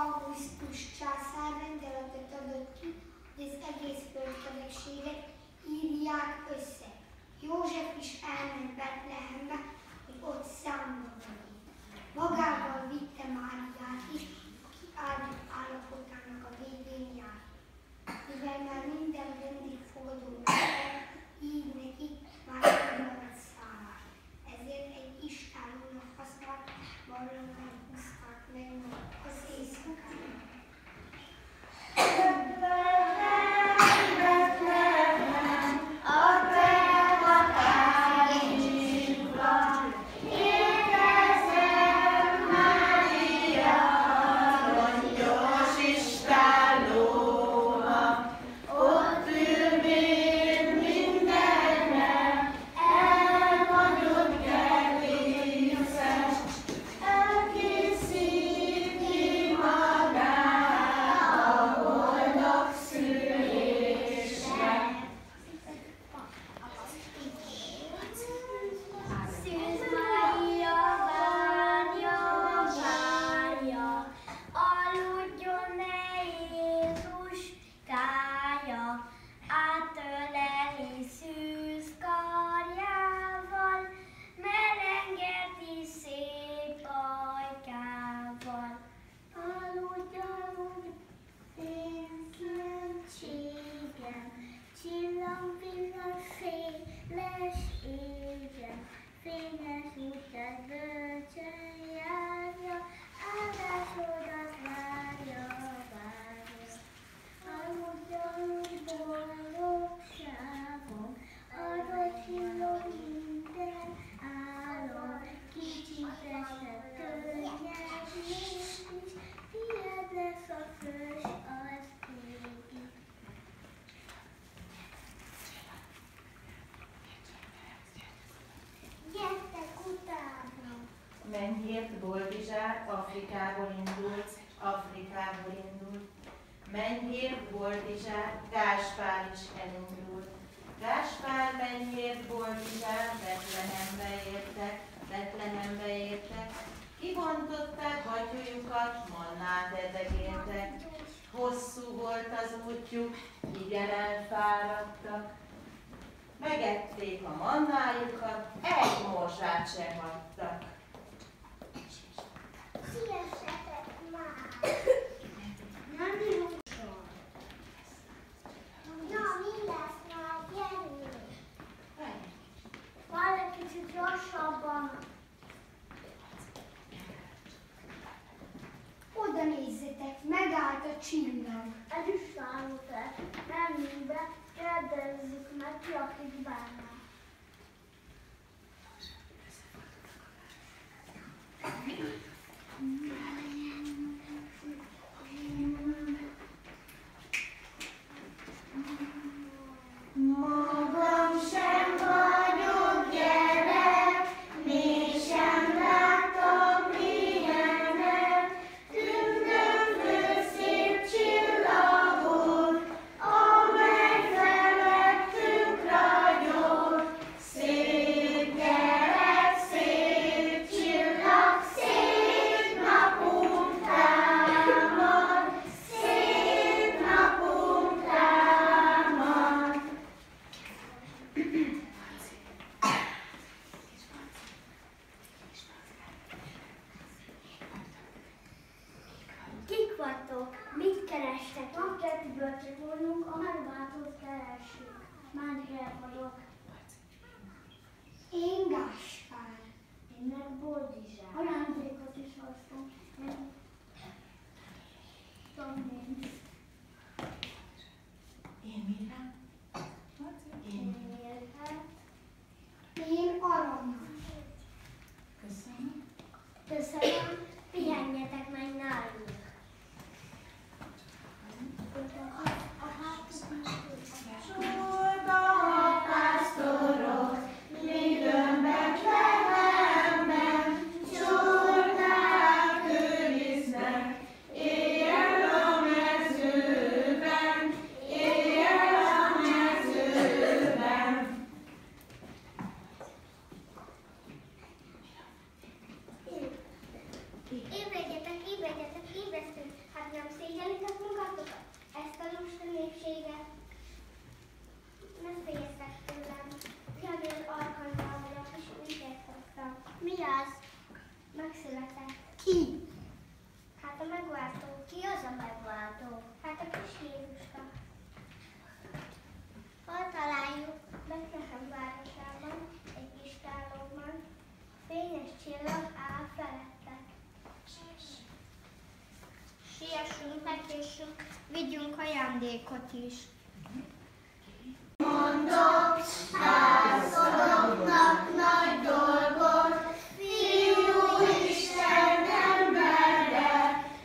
Augustus császár rendeletet adott ki, hogy az egész földkövetséget írják össze. József is elment Betlehembe, hogy ott számba vegye. Magával vitte Máriát is, aki áldott állapotának a végén jár. Mivel már minden vendégfogadó ember, így neki már nem maradt szállás. Ezért egy istállónak használt barlangon húzták meg az éjszakát. Mennyért Boldizsár Afrikából indult. Mennyért Boldizsár Gáspár is elindult. Gáspár mennyért Boldizsár Betlehembe értek. Kibontották batyujukat, mannát edegéltek. Hosszú volt az útjuk, igen elfáradtak. Megették a mannájukat, egy morzsát se hagytak. Siessetek már! Nem bírunk sor. Na, mi lesz már? Gyerünk! Már egy kicsit gyorsabban. Oda nézzetek, megállt a csillag. Ez is szállott el. Menjünk be, kérdezzük meg ki, akit bánnak. Magam sem vagyok gyerek, mégsem láttam ilyenet. Tündöklő szép csillagot, amely felettünk ragyog. Szép gyerek, szép csillag, szép napunk támad, szép napunk támad. Kik vagytok? Mit kerestek? Napkelti bölcsök vagyunk, a megváltót keressük. Mária vagyok. Én Gáspár. Én meg Boldizsár. Ajándékot is hoztam. Én Mira? Én Aranyos. Köszönöm. Köszönöm. Pihenjetek meg nálunk. Sorba a pásztorok, midőn Betlehemben, csornák őriznek, éjjel a mezőben, éjjel a mezőben. nem szégyelitek magatokat? Ezt a lusta népséget? Ne féljetek tőlem. Gabriel Arkannal vagyok, és mindent hoztam. Mi az? Megszületett. Ki? Hát a megváltó. Ki az a megváltó? Hát a kis Jézuska. Hol találjuk? Betlehem városában, egy kis tálóban. Fényes csillag áll felettek. Siessünk, megkéssünk, vigyünk ajándékot is. Mondok százszoroknak nagy dolgot, Fiú Isten emberre,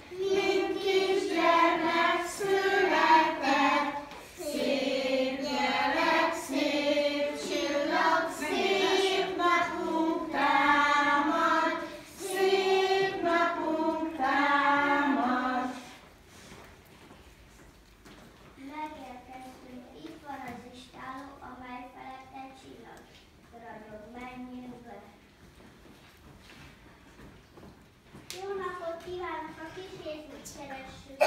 mint kisgyermek született. Szép gyerek, szép csillag, szép napunk támad, szép napunk támad. Megérkeztünk, itt van az istálló, amely felett egy csillag ragyog, menjünk be. Jó napot kívánok, a kis Jézust keressük.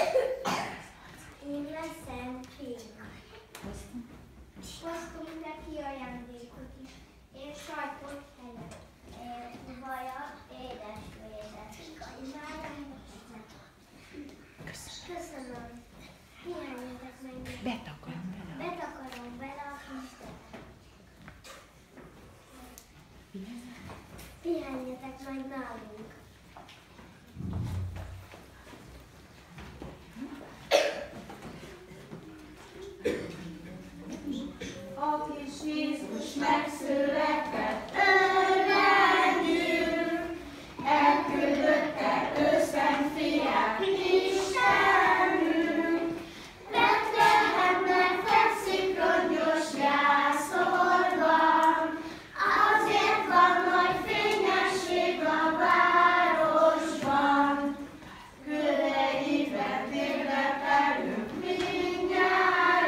Én leszem Pék. Hoztunk neki ajándékot is. Én sajtot, vajat, édesmédet. Köszönöm. Pihenjetek meg. Betakarom bele a kis tetet. Pihenjetek meg nálunk. A kis Jézus megszületett, örvendjünk, elküldötte ő szent fiát, Istenünk. Betlehemben fekszik rongyos jászolban, azért van nagy fényesség a városban. Köreit ünnepelünk mindnyájan,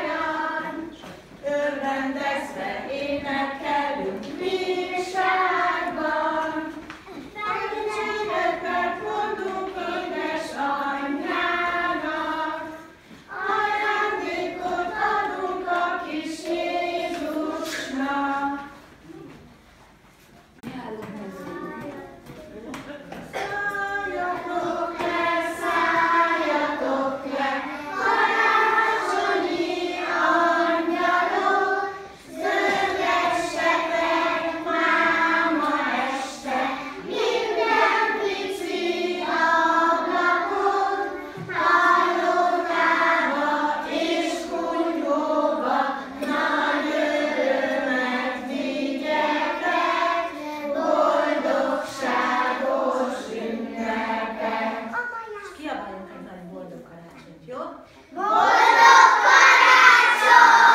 örvendezve énekelünk bírságban. Dicsőretet mondunk édes anyjának, ajándékot adunk a kis Jézusnak. Szálljatok le, karácsonyi angyalok, zörgessetek máma este, minden pici ablakon, hálótába és kunyhóba, nagy örömet vigyetek, boldogságos ünnepet. És kiabáljunk egy nagy boldog karácsonyt, jó? Boldog karácsony!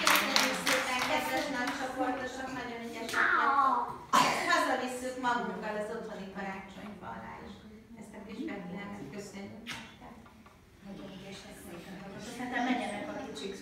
Köszönjük szépen, kedves nagycsoportosok, nagyon ügyesek. Ezt hazavisszük magunkkal az otthoni karácsonyba alá is. Ezt a kis Betlehemet köszönjük. Nagyon ügyesek voltak. Szerintem menjenek a kicsik.